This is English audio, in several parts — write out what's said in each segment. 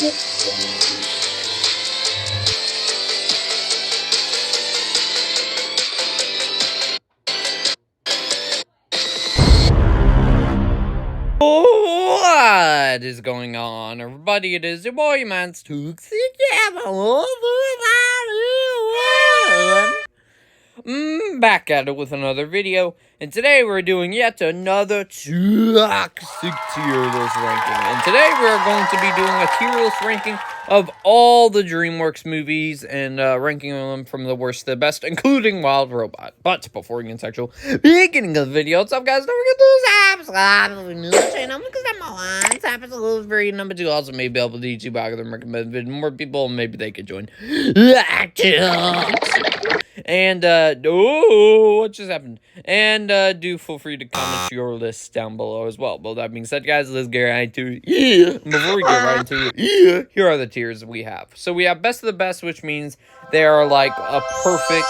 What is going on, everybody? It is your boy, Man's back at it with another video, and today we're doing yet another toxic tier list ranking. And today we're going to be doing a tier list ranking of all the Dreamworks movies and ranking them from the worst to the best, including Wild Robot. But before we get sexual, beginning of the video, what's up, guys? Don't forget to subscribe to the new channel because I'm on. Tap is a little free. Number 2, also maybe able to YouTube algorithm recommend more people, maybe they could join. And, what just happened? And, do feel free to comment your lists down below as well. But that being said, guys, let's get right into it. Before we get right into it, here are the tiers we have. So we have Best of the Best, which means they are like a perfect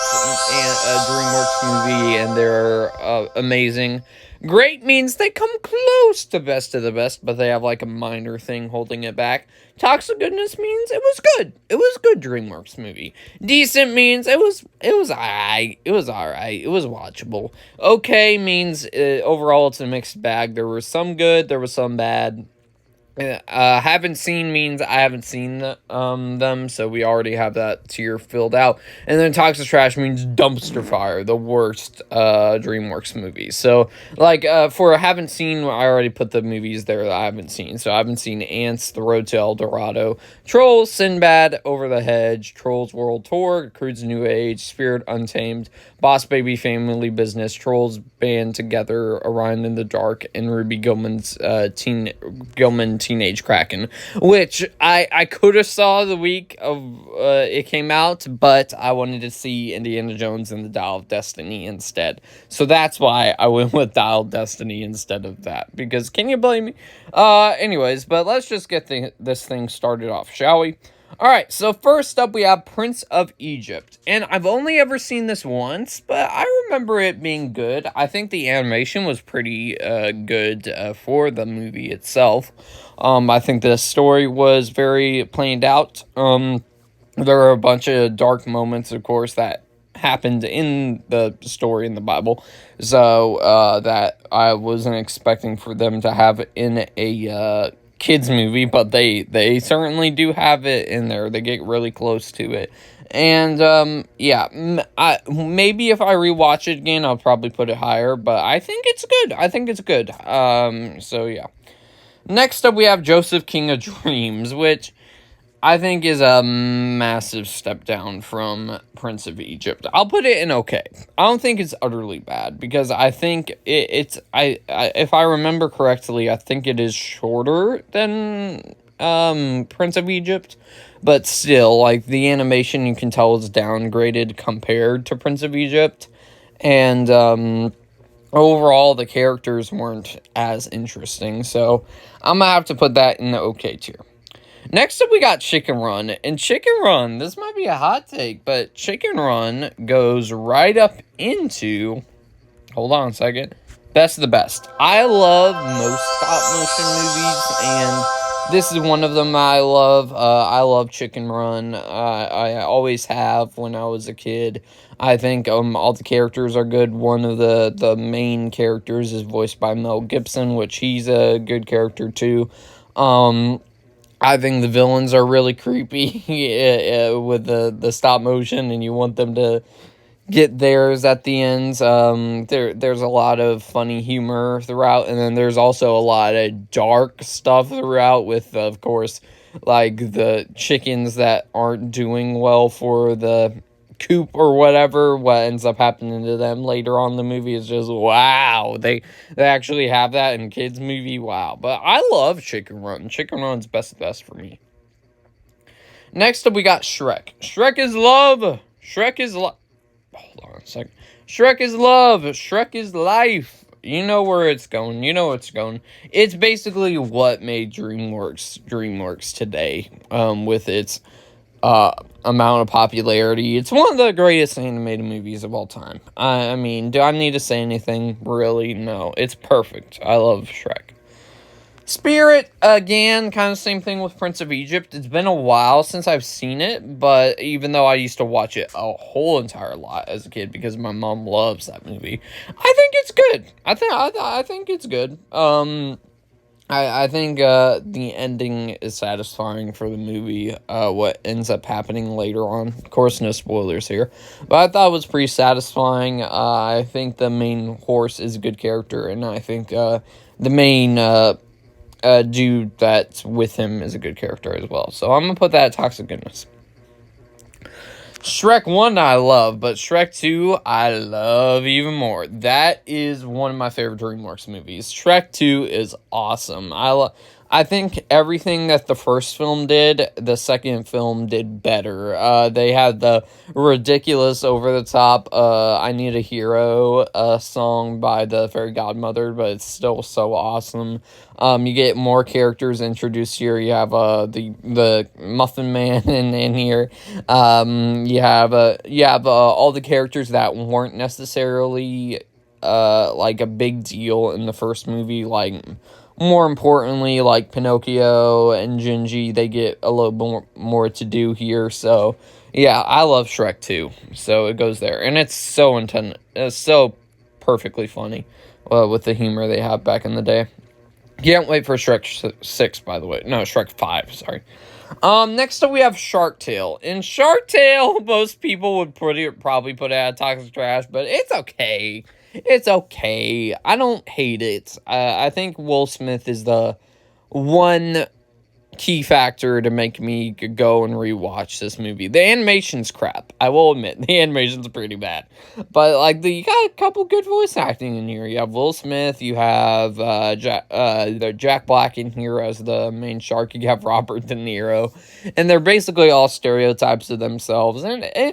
DreamWorks movie, and they're amazing. Great means they come close to Best of the Best, but they have like a minor thing holding it back. Toxic goodness means it was good. It was a good DreamWorks movie. Decent means it was alright. It was alright. It was watchable. Okay means overall it's a mixed bag. There was some good, there was some bad. Haven't seen means I haven't seen them, so we already have that tier filled out. And then Toxic Trash means dumpster fire, the worst DreamWorks movies. So, like, for haven't seen, I already put the movies there that I haven't seen. So I haven't seen Ants, The Road to El Dorado, Trolls, Sinbad, Over the Hedge, Trolls World Tour, Crude's New Age, Spirit Untamed, Boss Baby Family Business, Trolls Band Together, Orion in the Dark, and Ruby Gilman's Teenage Kraken, which I could have saw the week of it came out, but I wanted to see Indiana Jones and the Dial of Destiny instead. So that's why I went with Dial of Destiny instead of that, because can you blame me? Anyways, but let's just get this thing started off, shall we? Alright, so first up we have Prince of Egypt, and I've only ever seen this once, but I remember it being good. I think the animation was pretty good for the movie itself. I think the story was very planned out. There are a bunch of dark moments, of course, that happened in the story in the Bible, so that I wasn't expecting for them to have in a kids movie, but they certainly do have it in there. They get really close to it. And yeah, maybe if I rewatch it again, I'll probably put it higher, but I think it's good. So yeah. Next up we have Joseph, King of Dreams, which I think is a massive step down from Prince of Egypt. I'll put it in okay. I don't think it's utterly bad, because I think it's if I remember correctly, I think it is shorter than Prince of Egypt, but still, like, the animation you can tell is downgraded compared to Prince of Egypt, and overall the characters weren't as interesting, so I'm gonna have to put that in the okay tier. Next up, we got Chicken Run. And Chicken Run, this might be a hot take, but Chicken Run goes right up into, hold on a second, Best of the Best. I love most stop-motion movies, and this is one of them I love. I love Chicken Run. I always have when I was a kid. I think all the characters are good. One of the main characters is voiced by Mel Gibson, which he's a good character too. I think the villains are really creepy with the stop motion, and you want them to get theirs at the ends. There's a lot of funny humor throughout, and then there's also a lot of dark stuff throughout with, of course, like the chickens that aren't doing well for the coop or whatever. What ends up happening to them later on in the movie is just wow. They actually have that in kids movie. Wow. But I love Chicken Run. Chicken Run's best for me. Next up we got Shrek. Shrek is love. Shrek is hold on a second. Shrek is love. Shrek is life. You know where it's going. You know where it's going. It's basically what made DreamWorks today, with its amount of popularity. It's one of the greatest animated movies of all time. I mean, do I need to say anything? Really? No. It's perfect. I love Shrek. Spirit, again, kind of same thing with Prince of Egypt. It's been a while since I've seen it, but even though I used to watch it a whole entire lot as a kid because my mom loves that movie, I think it's good. I think it's good. I think the ending is satisfying for the movie. What ends up happening later on, of course, no spoilers here, but I thought it was pretty satisfying. I think the main horse is a good character, and I think the main dude that's with him is a good character as well. So I'm gonna put that at Toxic Goodness. Shrek 1 I love, but Shrek 2 I love even more. That is one of my favorite DreamWorks movies. Shrek 2 is awesome. I think everything that the first film did, the second film did better. They had the ridiculous, over-the-top I Need a Hero song by the Fairy Godmother, but it's still so awesome. You get more characters introduced here. You have the Muffin Man in here. You have all the characters that weren't necessarily like a big deal in the first movie, like more importantly, like Pinocchio and Gingy, they get a little more to do here. So yeah, I love Shrek 2, so it goes there, and it's so it's so perfectly funny with the humor they have back in the day. Can't wait for Shrek 6, by the way. No, Shrek 5, sorry. Next up we have Shark Tale. In Shark Tale, most people would probably put it at toxic trash, but it's okay. It's okay. I don't hate it. I think Will Smith is the one key factor to make me go and rewatch this movie. The animation's crap. I will admit, the animation's pretty bad. But, like, you got a couple good voice acting in here. You have Will Smith, you have Jack Black in here as the main shark, you have Robert De Niro, and they're basically all stereotypes of themselves, and I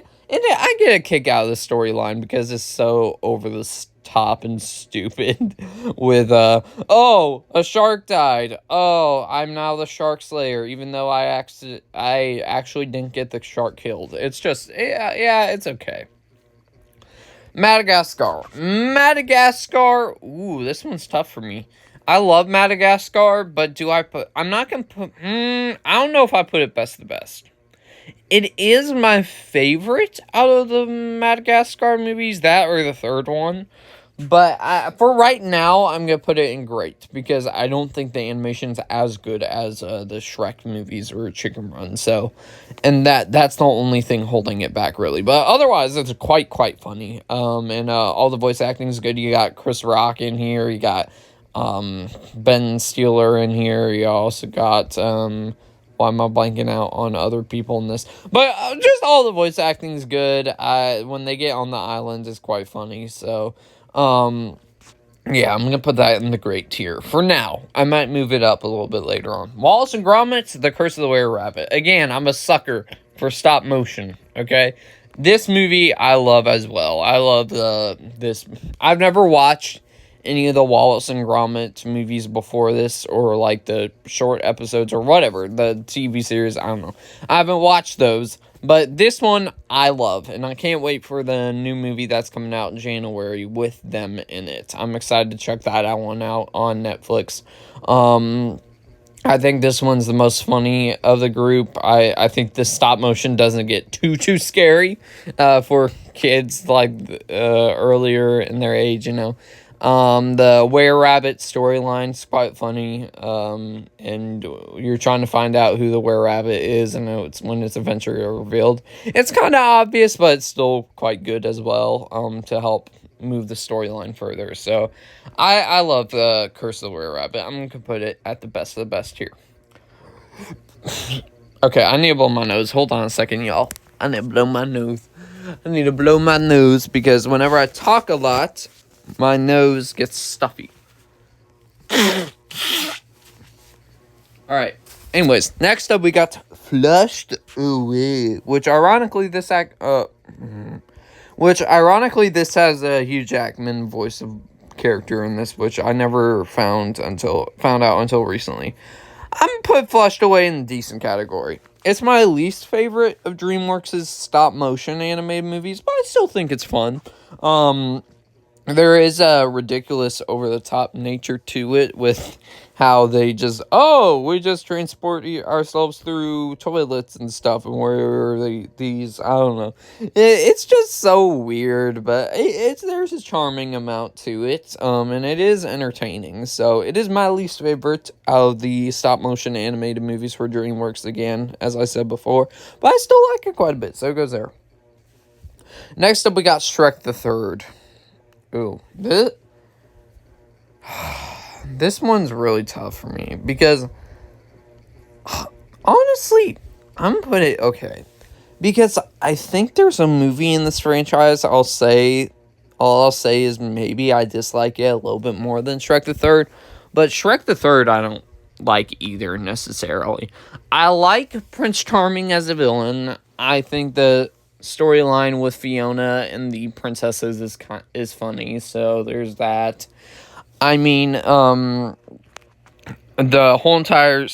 get a kick out of the storyline because it's so over the top and stupid with oh, a shark died, oh, I'm now the shark slayer, even though I actually didn't get the shark killed. It's just yeah, it's okay. Madagascar, ooh, this one's tough for me. I love Madagascar, but I'm not gonna put I don't know if I put it best of the best. It is my favorite out of the Madagascar movies, that or the third one. But for right now, I'm going to put it in great, because I don't think the animation's as good as the Shrek movies or Chicken Run. So, and that's the only thing holding it back, really. But otherwise, it's quite funny. And all the voice acting is good. You got Chris Rock in here. You got Ben Stiller in here. You also got... why am I blanking out on other people in this? But just all the voice acting is good. When they get on the island, it's quite funny. So, yeah, I'm going to put that in the great tier. For now, I might move it up a little bit later on. Wallace and Gromit, The Curse of the Were-Rabbit. Again, I'm a sucker for stop motion, okay? This movie, I love as well. I love this. I've never watched any of the Wallace and Gromit movies before this, or like the short episodes or whatever, the TV series, I don't know. I haven't watched those, but this one I love, and I can't wait for the new movie that's coming out in January with them in it. I'm excited to check that one out on Netflix. I think this one's the most funny of the group. I think the stop motion doesn't get too scary for kids like earlier in their age, you know. The Were-Rabbit storyline's quite funny, and you're trying to find out who the Were-Rabbit is, and it's when it's eventually revealed. It's kind of obvious, but it's still quite good as well, to help move the storyline further. So, I love the Curse of the Were-Rabbit. I'm going to put it at the best of the best here. Okay, I need to blow my nose. Hold on a second, y'all. I need to blow my nose. Because whenever I talk a lot, my nose gets stuffy. Alright. Anyways, next up we got Flushed Away, which ironically this has a Hugh Jackman voice of character in this, which I never found out until recently. I'm gonna put Flushed Away in the decent category. It's my least favorite of DreamWorks' stop motion animated movies, but I still think it's fun. there is a ridiculous over-the-top nature to it with how they just, oh, we just transport ourselves through toilets and stuff, and these, I don't know. It's just so weird, but there's a charming amount to it, and it is entertaining. So it is my least favorite of the stop-motion animated movies for DreamWorks again, as I said before, but I still like it quite a bit, so it goes there. Next up, we got Shrek the Third. Ooh, this one's really tough for me because honestly, I'm gonna put it okay. Because I think there's a movie in this franchise all I'll say is maybe I dislike it a little bit more than Shrek the Third. But Shrek the Third I don't like either necessarily. I like Prince Charming as a villain. I think the storyline with Fiona and the princesses is funny, so there's that. I mean, the whole entire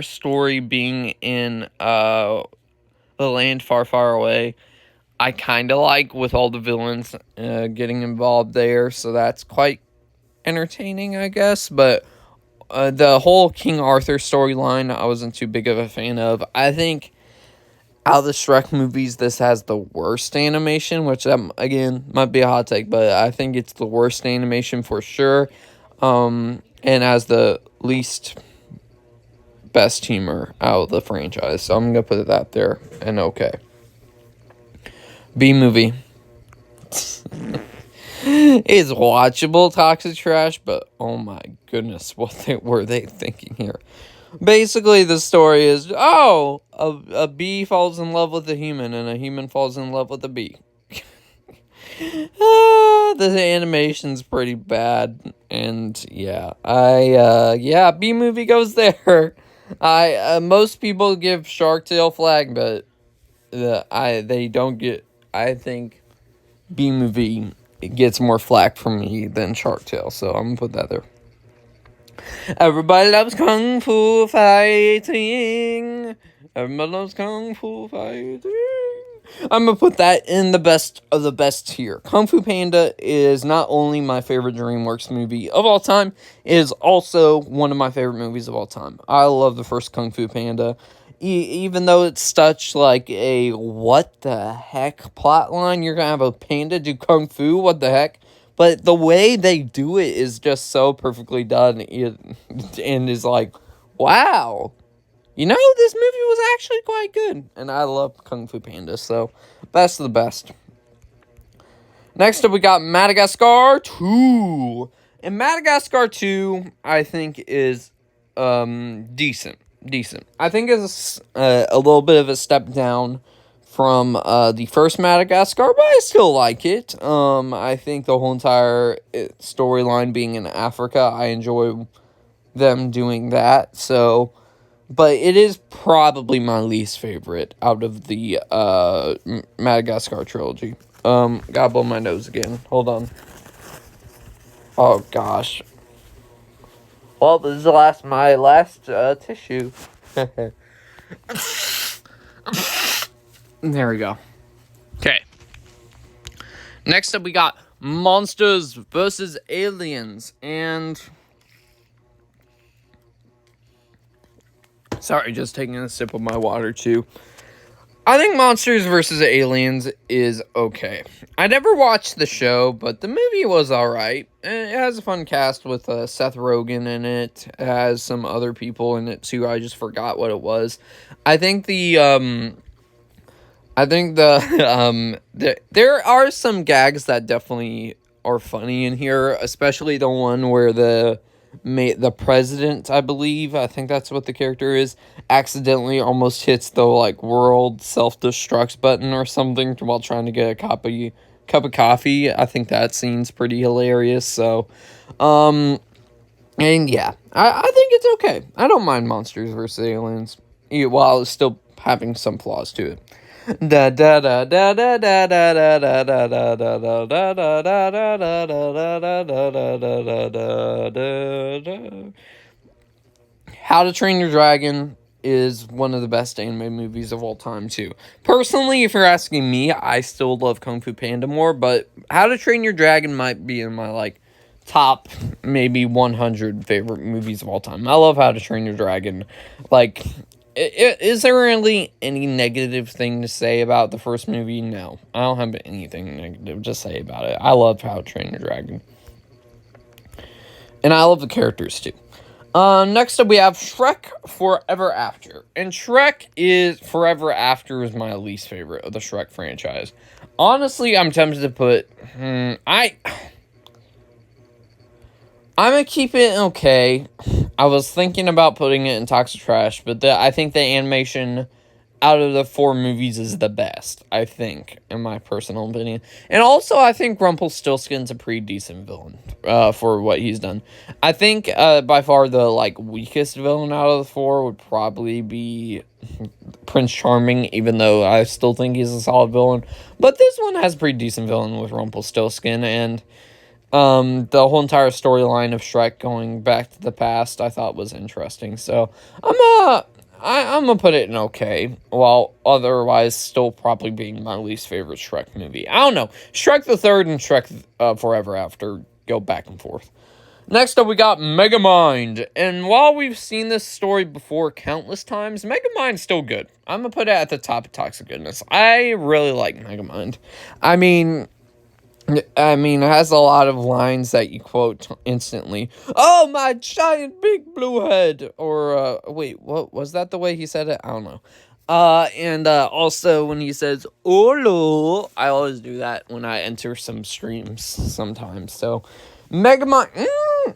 story being in the land far, far away, I kind of like with all the villains getting involved there, so that's quite entertaining, I guess. But the whole King Arthur storyline, I wasn't too big of a fan of. I think out of the Shrek movies, this has the worst animation, which, again, might be a hot take, but I think it's the worst animation for sure, and has the least best humor out of the franchise. So I'm going to put that there, and okay. B movie. It's watchable toxic trash, but oh my goodness, were they thinking here? Basically, the story is, a bee falls in love with a human, and a human falls in love with a bee. The animation's pretty bad, and yeah, B movie goes there. Most people give Shark Tale flag, but they don't get. I think B movie gets more flack from me than Shark Tale, so I'm gonna put that there. Everybody loves kung fu fighting. Everybody loves kung fu fighting. I'm gonna put that in the best of the best tier. Kung Fu Panda is not only my favorite DreamWorks movie of all time, it is also one of my favorite movies of all time. I love the first Kung Fu Panda. Even though it's such like a what the heck plot line, you're gonna have a panda do kung fu, what the heck? But the way they do it is just so perfectly done, and is like, wow. You know, this movie was actually quite good, and I love Kung Fu Panda, so best of the best. Next up, we got Madagascar 2. And Madagascar 2, I think, is decent. I think it's a little bit of a step down from the first Madagascar, but I still like it. I think the whole entire storyline being in Africa, I enjoy them doing that, so... But it is probably my least favorite out of the Madagascar trilogy. Gotta blow my nose again. Hold on. Oh, gosh. Well, this is my last tissue. There we go. Okay. Next up, we got Monsters vs. Aliens. And... Sorry, just taking a sip of my water, too. I think Monsters vs. Aliens is okay. I never watched the show, but the movie was alright. It has a fun cast with Seth Rogen in it. It has some other people in it, too. I just forgot what it was. I think there are some gags that definitely are funny in here, especially the one where the president, I think that's what the character is, accidentally almost hits the world self-destruct button or something while trying to get a cup of coffee. I think that scene's pretty hilarious. So, and yeah, I think it's okay. I don't mind Monsters vs. Aliens, while it's still having some flaws to it. Da da da da da da da da da da da da da da da da da da da da. How to Train Your Dragon is one of the best anime movies of all time, too. Personally, if you're asking me, I still love Kung Fu Panda more, but How to Train Your Dragon might be in my, like, top maybe 100 favorite movies of all time. I love How to Train Your Dragon. Like, is there really any negative thing to say about the first movie? No. I don't have anything negative to say about it. I love How to Train Your Dragon. And I love the characters, too. Next up, we have Shrek Forever After. And Forever After is my least favorite of the Shrek franchise. Honestly, I'm tempted to put... I'm gonna keep it okay. I was thinking about putting it in Toxic Trash, but I think the animation out of the 4 movies is the best, I think, in my personal opinion. And also, I think Rumpelstiltskin's a pretty decent villain for what he's done. I think by far the weakest villain out of the 4 would probably be Prince Charming, even though I still think he's a solid villain. But this one has a pretty decent villain with Rumpelstiltskin, and the whole entire storyline of Shrek going back to the past I thought was interesting. So I'm gonna put it in okay, while otherwise still probably being my least favorite Shrek movie. I don't know. Shrek the Third and Shrek Forever After go back and forth. Next up, we got Megamind. And while we've seen this story before countless times, Megamind's still good. I'm gonna put it at the top of Toxic Goodness. I really like Megamind. I mean, it has a lot of lines that you quote instantly. Oh, my giant big blue head. Or, wait, what was that the way he said it? I don't know. And also when he says, Olo, I always do that when I enter some streams sometimes. So, Megamind,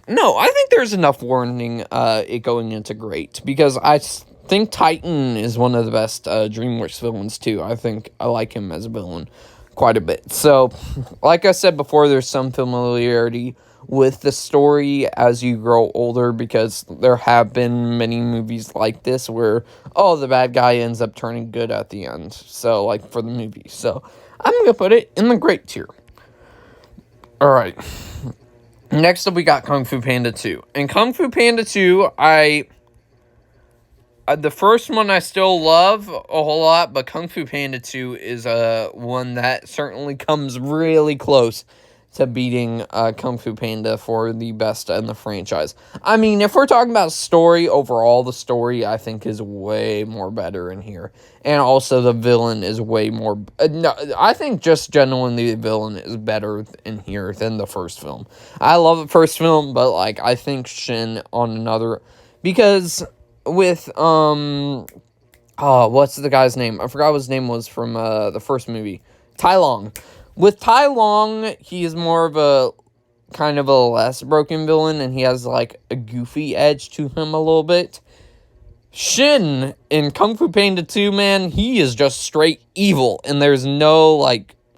no, I think there's enough warning, it going into great. Because I think Titan is one of the best, Dreamworks villains, too. I think I like him as a villain quite a bit. So, like I said before, there's some familiarity with the story as you grow older, because there have been many movies like this where, the bad guy ends up turning good at the end. So, like, for the movie. So, I'm going to put it in the great tier. Alright. Next up, we got Kung Fu Panda 2. And Kung Fu Panda 2, the first one I still love a whole lot, but Kung Fu Panda 2 is one that certainly comes really close to beating Kung Fu Panda for the best in the franchise. I mean, if we're talking about story, overall, the story, I think, is way more better in here. And also, the villain is way more... no, I think just genuinely the villain is better in here than the first film. I love the first film, but, I think Shin on another... Because... with, what's the guy's name? I forgot what his name was from, the first movie. Tai Long. With Tai Long, he is more of a, kind of a less broken villain, and he has, a goofy edge to him a little bit. Shin, in Kung Fu Panda 2, man, he is just straight evil, and there's no,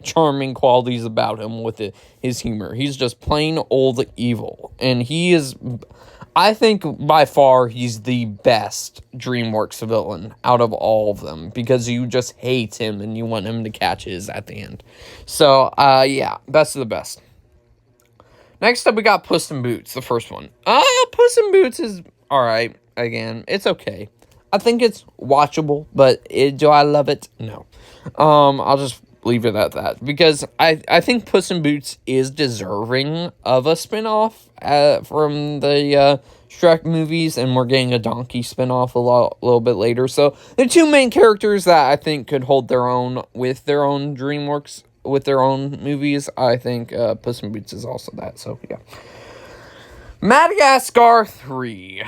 charming qualities about him with his humor. He's just plain old evil, and he is... I think by far he's the best DreamWorks villain out of all of them, because you just hate him and you want him to catch his at the end. So, yeah, best of the best. Next up, we got Puss in Boots, the first one. Puss in Boots is alright. Again, it's okay. I think it's watchable, but do I love it? No. I'll just leave it at that, because I think Puss in Boots is deserving of a spin-off from the Shrek movies, and we're getting a donkey spin-off a little bit later. So the two main characters that I think could hold their own with their own DreamWorks, with their own movies, I think Puss in Boots is also that. So yeah. Madagascar 3.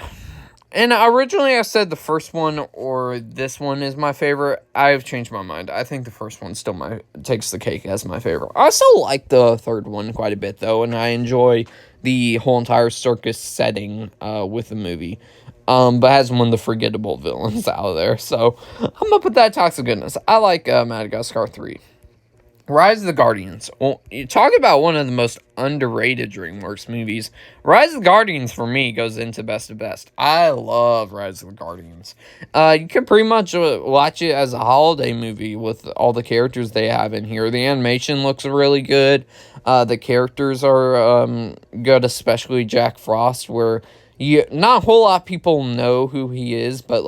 And originally I said the first one or this one is my favorite. I've changed my mind. I think the first one still takes the cake as my favorite. I still like the third one quite a bit, though, and I enjoy the whole entire circus setting with the movie. But has one of the forgettable villains out of there. So I'm going to put that Toxic Goodness. I like Madagascar 3. Rise of the Guardians. Well, you talk about one of the most underrated DreamWorks movies. Rise of the Guardians, for me, goes into best of best. I love Rise of the Guardians. You can pretty much watch it as a holiday movie with all the characters they have in here. The animation looks really good. The characters are good, especially Jack Frost, where not a whole lot of people know who he is, but,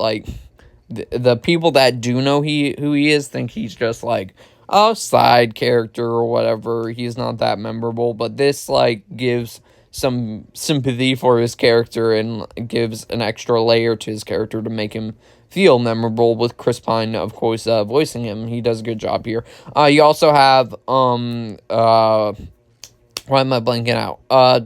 the people that do know who he is think he's just like a side character or whatever. He's not that memorable, but this like gives some sympathy for his character and gives an extra layer to his character to make him feel memorable, with Chris Pine, of course, voicing him. He does a good job here. You also have why am I blanking out? Why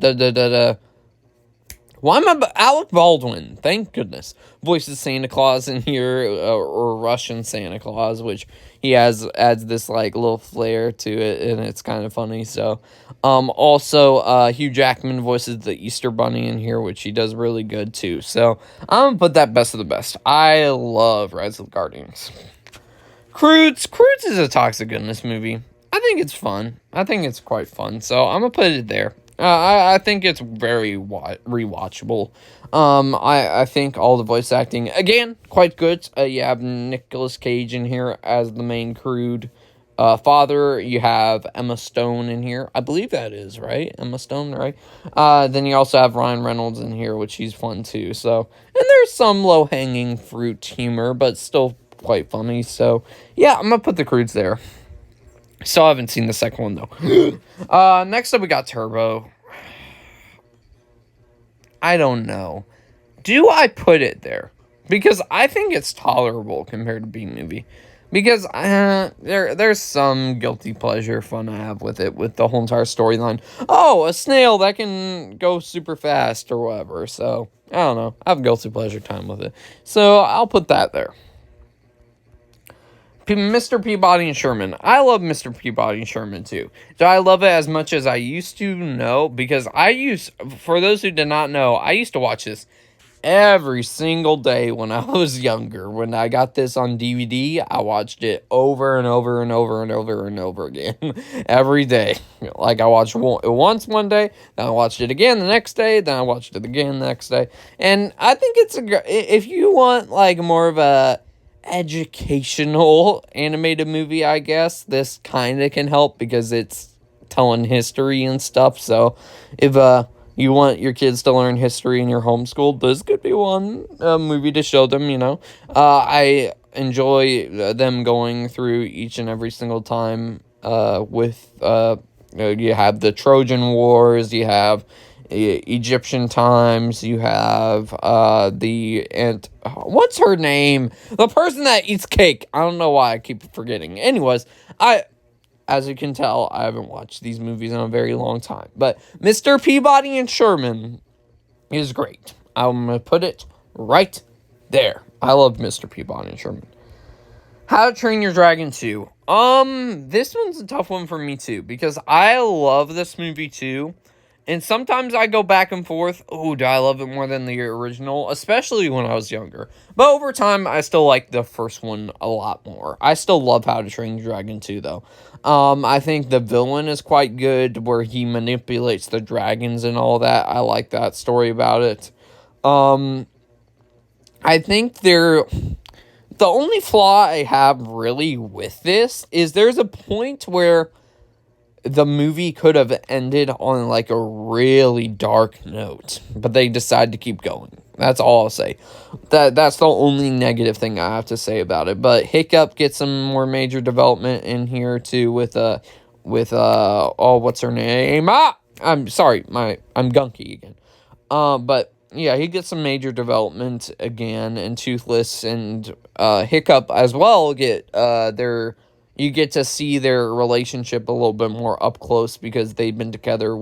am I... Alec Baldwin, thank goodness, voices Santa Claus in here, or Russian Santa Claus, which he adds this, like, little flair to it, and it's kind of funny, so... also, Hugh Jackman voices the Easter Bunny in here, which he does really good, too, so I'm gonna put that best of the best. I love Rise of the Guardians. Croods is a toxic goodness movie. I think it's fun. I think it's quite fun, so I'm gonna put it there. I think it's very rewatchable. I think all the voice acting, again, quite good. You have Nicolas Cage in here as the main Crude father. You have Emma Stone in here. I believe that is, right? Emma Stone, right? Then you also have Ryan Reynolds in here, which he's fun too. So, and there's some low-hanging fruit humor, but still quite funny. So, yeah, I'm going to put the Crudes there. Still haven't seen the second one, though. Next up, we got Turbo. I don't know. Do I put it there? Because I think it's tolerable compared to B-Movie. Because there's some guilty pleasure fun I have with it, with the whole entire storyline. Oh, a snail that can go super fast or whatever. So, I don't know. I have guilty pleasure time with it. So, I'll put that there. Mr. Peabody and Sherman. I love Mr. Peabody and Sherman too. Do I love it as much as I used to? No, because for those who did not know, I used to watch this every single day when I was younger. When I got this on DVD, I watched it over and over and over and over and over again. Every day. Like I watched it once one day, then I watched it again the next day, then I watched it again the next day. And I think if you want like more of a educational animated movie, I guess this kind of can help because it's telling history and stuff. So if you want your kids to learn history in your homeschool, this could be one movie to show them. I enjoy them going through each and every single time with you have the Trojan Wars, you have Egyptian times, you have what's her name? The person that eats cake. I don't know why I keep forgetting. Anyways, as you can tell, I haven't watched these movies in a very long time. But Mr. Peabody and Sherman is great. I'm going to put it right there. I love Mr. Peabody and Sherman. How to Train Your Dragon 2. This one's a tough one for me too, because I love this movie too. And sometimes I go back and forth. Oh, do I love it more than the original? Especially when I was younger. But over time, I still like the first one a lot more. I still love How to Train Your Dragon 2, though. I think the villain is quite good, where he manipulates the dragons and all that. I like that story about it. I think the only flaw I have really with this is there's a point where the movie could have ended on like a really dark note, but they decided to keep going. That's all I'll say. That's the only negative thing I have to say about it. But Hiccup gets some more major development in here too with what's her name? I'm sorry, I'm gunky again. But yeah, he gets some major development again, and Toothless and Hiccup as well you get to see their relationship a little bit more up close because they've been together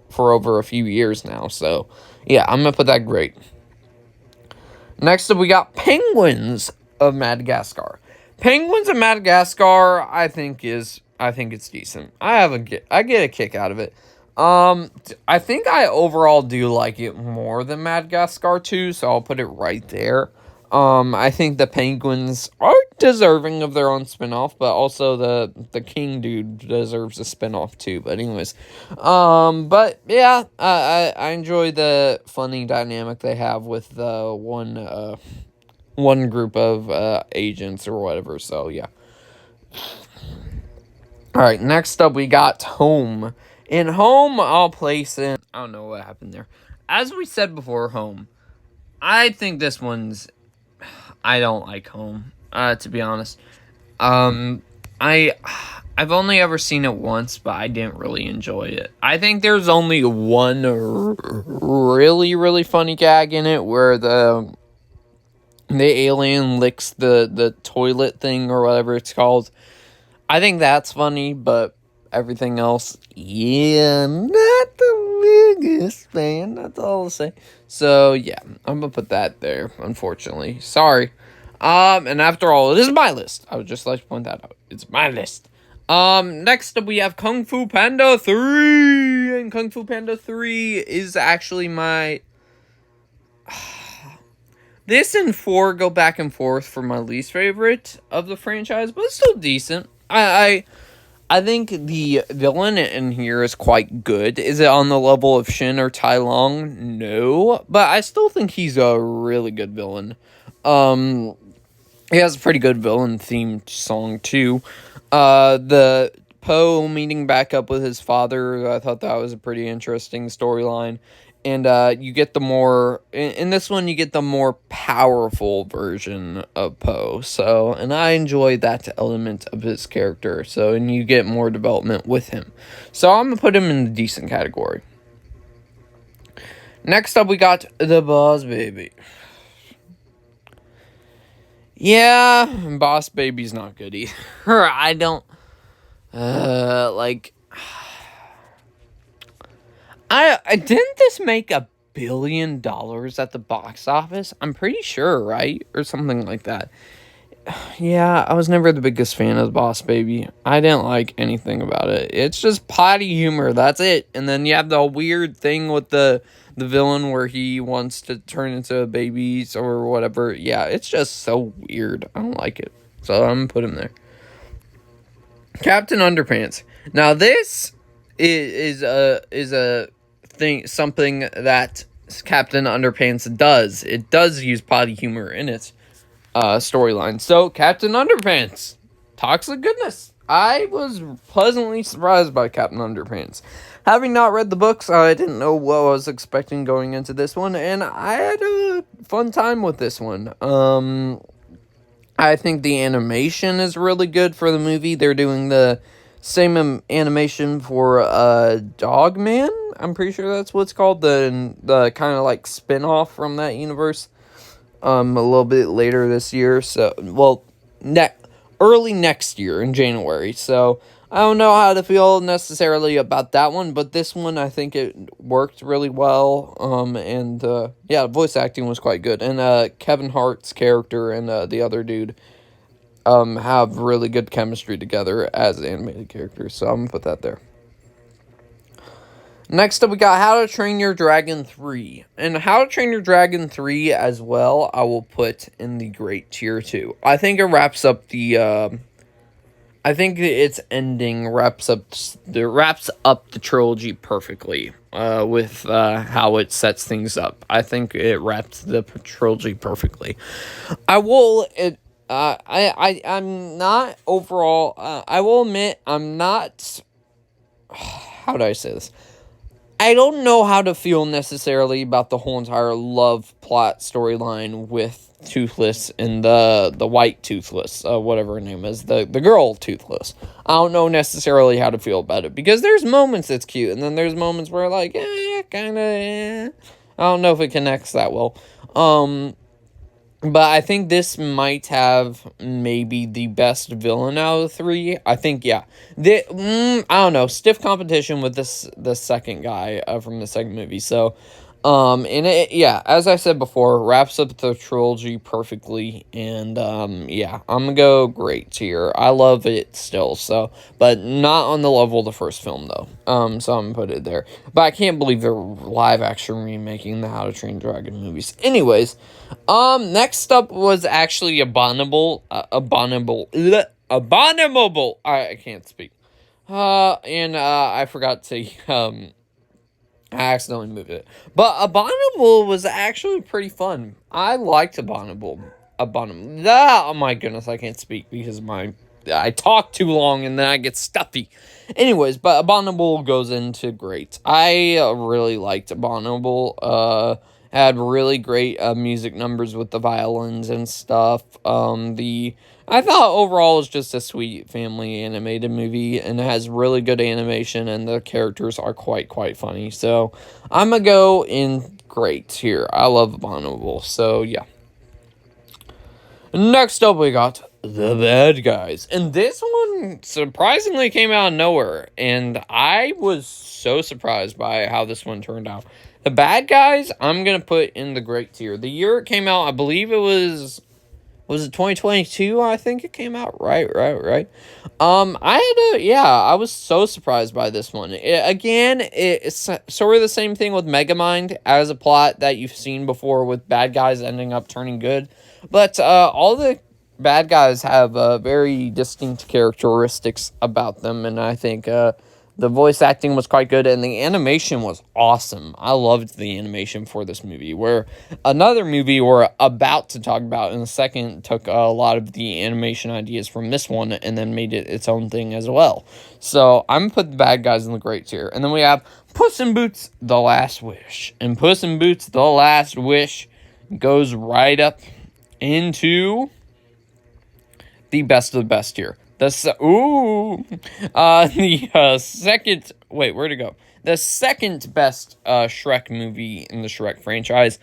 for over a few years now. So, yeah, I'm going to put that great. Next up, we got Penguins of Madagascar. Penguins of Madagascar, I think it's decent. I get a kick out of it. I think I overall do like it more than Madagascar 2, so I'll put it right there. I think the Penguins are deserving of their own spinoff, but also the King dude deserves a spinoff too. But anyways, but yeah, I enjoy the funny dynamic they have with one group of agents or whatever. So yeah. All right, next up we got Home. In Home, I'll place in. I don't know what happened there. As we said before, Home. I think this one's. I don't like Home, to be honest. Um, I I've only ever seen it once, but I didn't really enjoy it. I think there's only one really really funny gag in it where the alien licks the toilet thing or whatever it's called. I think that's funny, but everything else, yeah, not the biggest fan. That's all I'll say. So yeah, I'm gonna put that there. Unfortunately, sorry. And after all, it is my list. I would just like to point that out. It's my list. Next up we have Kung Fu Panda 3, and Kung Fu Panda 3 is actually my. This and 4 go back and forth for my least favorite of the franchise, but it's still decent. I think the villain in here is quite good. Is it on the level of Shin or Tai Long? No, but I still think he's a really good villain. He has a pretty good villain themed song too. The Poe meeting back up with his father, I thought that was a pretty interesting storyline. And you get the more in this one, you get the more powerful version of Poe. So, and I enjoy that element of his character. So, and you get more development with him. So, I'm gonna put him in the decent category. Next up, we got the Boss Baby. Yeah, Boss Baby's not good either. I don't like. I didn't this make $1 billion at the box office? I'm pretty sure, right? Or something like that. Yeah, I was never the biggest fan of Boss Baby. I didn't like anything about it. It's just potty humor, that's it. And then you have the weird thing with the villain where he wants to turn into babies or whatever. Yeah, it's just so weird. I don't like it. So I'm gonna put him there. Captain Underpants. Now this is a thing, something that Captain Underpants does. It does use potty humor in its storyline. So Captain Underpants, toxic goodness. I was pleasantly surprised by Captain Underpants. Having not read the books, I didn't know what I was expecting going into this one, and I had a fun time with this one. I think the animation is really good for the movie. They're doing the same animation for Dogman. I'm pretty sure that's what it's called. The kind of like spin-off from that universe. A little bit later this year. So, well, early next year in January. So, I don't know how to feel necessarily about that one, but this one I think it worked really well. And yeah, voice acting was quite good. And Kevin Hart's character and the other dude have really good chemistry together as animated characters. So I'm gonna put that there. Next up, we got How to Train Your Dragon 3. And How to Train Your Dragon 3 as well, I will put in the great tier 2. I think it wraps up the I think its ending wraps up the trilogy perfectly with how it sets things up. I think it wraps the trilogy perfectly. I'm not overall. I will admit I'm not. How do I say this? I don't know how to feel necessarily about the whole entire love plot storyline with Toothless and the white Toothless, whatever her name is, the girl Toothless. I don't know necessarily how to feel about it, because there's moments that's cute, and then there's moments where like, kind of, I don't know if it connects that well. But I think this might have maybe the best villain out of the 3. I think, yeah. I don't know. Stiff competition with the second guy from the second movie. So, and it, yeah, as I said before, wraps up the trilogy perfectly. And, yeah, I'm gonna go great tier. I love it still, so, but not on the level of the first film, though. So I'm gonna put it there. But I can't believe they're live action remaking the How to Train Dragon movies. Anyways, next up was actually Abominable. Abominable. I can't speak. And I forgot to, I accidentally moved it. But Abominable was actually pretty fun. I liked Abominable. Oh my goodness, I can't speak because I talk too long and then I get stuffy. Anyways, but Abominable goes into great. I really liked Abominable. had really great music numbers with the violins and stuff. I thought overall it was just a sweet family animated movie, and it has really good animation, and the characters are quite funny. So I'm gonna go in great here. I love Abominable. So yeah. Next up, we got The Bad Guys. And this one surprisingly came out of nowhere. And I was so surprised by how this one turned out. The Bad Guys, I'm going to put in the great tier. The year it came out, I believe it was it 2022? I think it came out. Right. I was so surprised by this one. It's sort of the same thing with Megamind as a plot that you've seen before with bad guys ending up turning good. But all the bad guys have very distinct characteristics about them, and I think the voice acting was quite good, and the animation was awesome. I loved the animation for this movie, where another movie we're about to talk about in a second took a lot of the animation ideas from this one and then made it its own thing as well. So I'm going to put the bad guys in the great tier. And then we have Puss in Boots: The Last Wish. And Puss in Boots: The Last Wish goes right up into the best of the best here. The second. Wait, where'd it go? The second best Shrek movie in the Shrek franchise.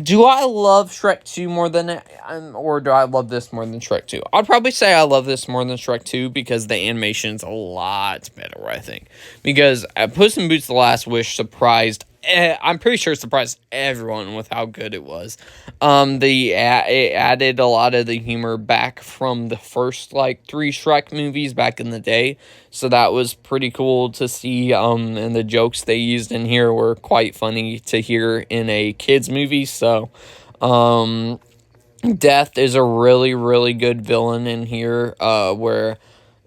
Do I love Shrek 2 more than or do I love this more than Shrek 2? I'd probably say I love this more than Shrek 2 because the animation's a lot better, I think. Because Puss in Boots: The Last Wish surprised, I'm pretty sure it surprised everyone with how good it was. It added a lot of the humor back from the first, 3 Shrek movies back in the day. So that was pretty cool to see, and the jokes they used in here were quite funny to hear in a kid's movie. So, Death is a really good villain in here, where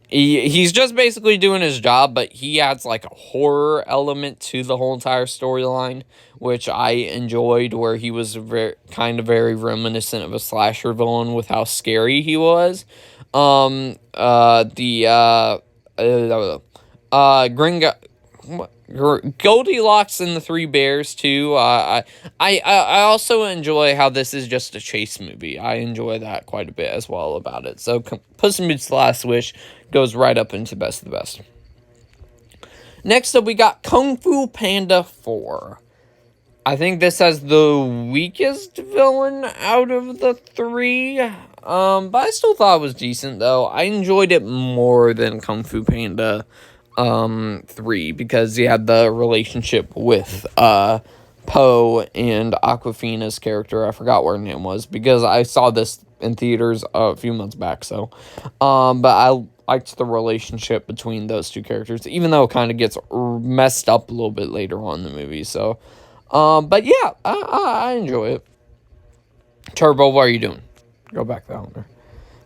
he's just basically doing his job, but he adds a horror element to the whole entire storyline, which I enjoyed, where he was very reminiscent of a slasher villain with how scary he was. Gringo, Goldilocks and the Three Bears too. I also enjoy how this is just a chase movie. I enjoy that quite a bit as well about it. So Puss in Boots: The Last Wish goes right up into best of the best. Next up, we got Kung Fu Panda 4. I think this has the weakest villain out of the 3. But I still thought it was decent though. I enjoyed it more than Kung Fu Panda 3 because he had the relationship with Poe and Aquafina's character. I forgot what her name was because I saw this in theaters a few months back. So, but I liked the relationship between those two characters, even though it kind of gets messed up a little bit later on in the movie. So, but yeah, I enjoy it. Turbo, what are you doing? Go back down there.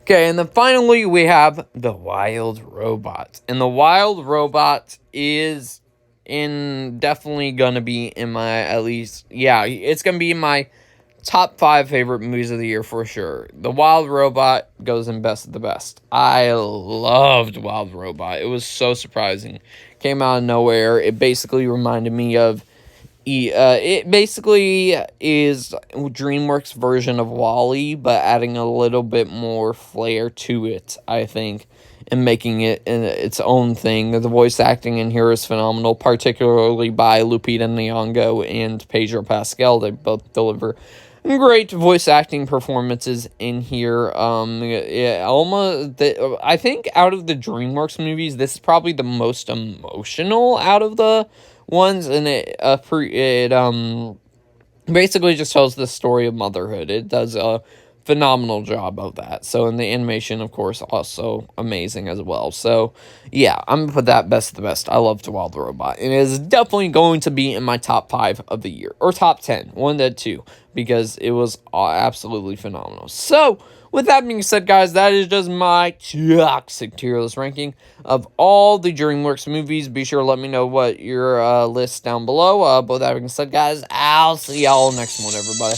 Okay, and then finally we have The Wild Robot. And The Wild Robot is definitely gonna be in my, it's gonna be in my top 5 favorite movies of the year for sure. The Wild Robot goes in best of the best. I loved Wild Robot. It was so surprising. Came out of nowhere. It basically reminded me of it basically is Dreamworks' version of WALL-E, but adding a little bit more flair to it, I think, and making it its own thing. The voice acting in here is phenomenal, particularly by Lupita Nyong'o and Pedro Pascal. They both deliver great voice acting performances in here. I think out of the Dreamworks movies, this is probably the most emotional out of the ones, and it basically just tells the story of motherhood. It does a phenomenal job of that. So, and the animation, of course, also amazing as well. So, yeah, I'm gonna put that best of the best. I love The Wild Robot. It is definitely going to be in my top 5 of the year, or top 10, one to 2, because it was absolutely phenomenal. So, with that being said, guys, that is just my toxic tier list ranking of all the DreamWorks movies. Be sure to let me know what your list down below. But with that being said, guys, I'll see y'all next one, everybody.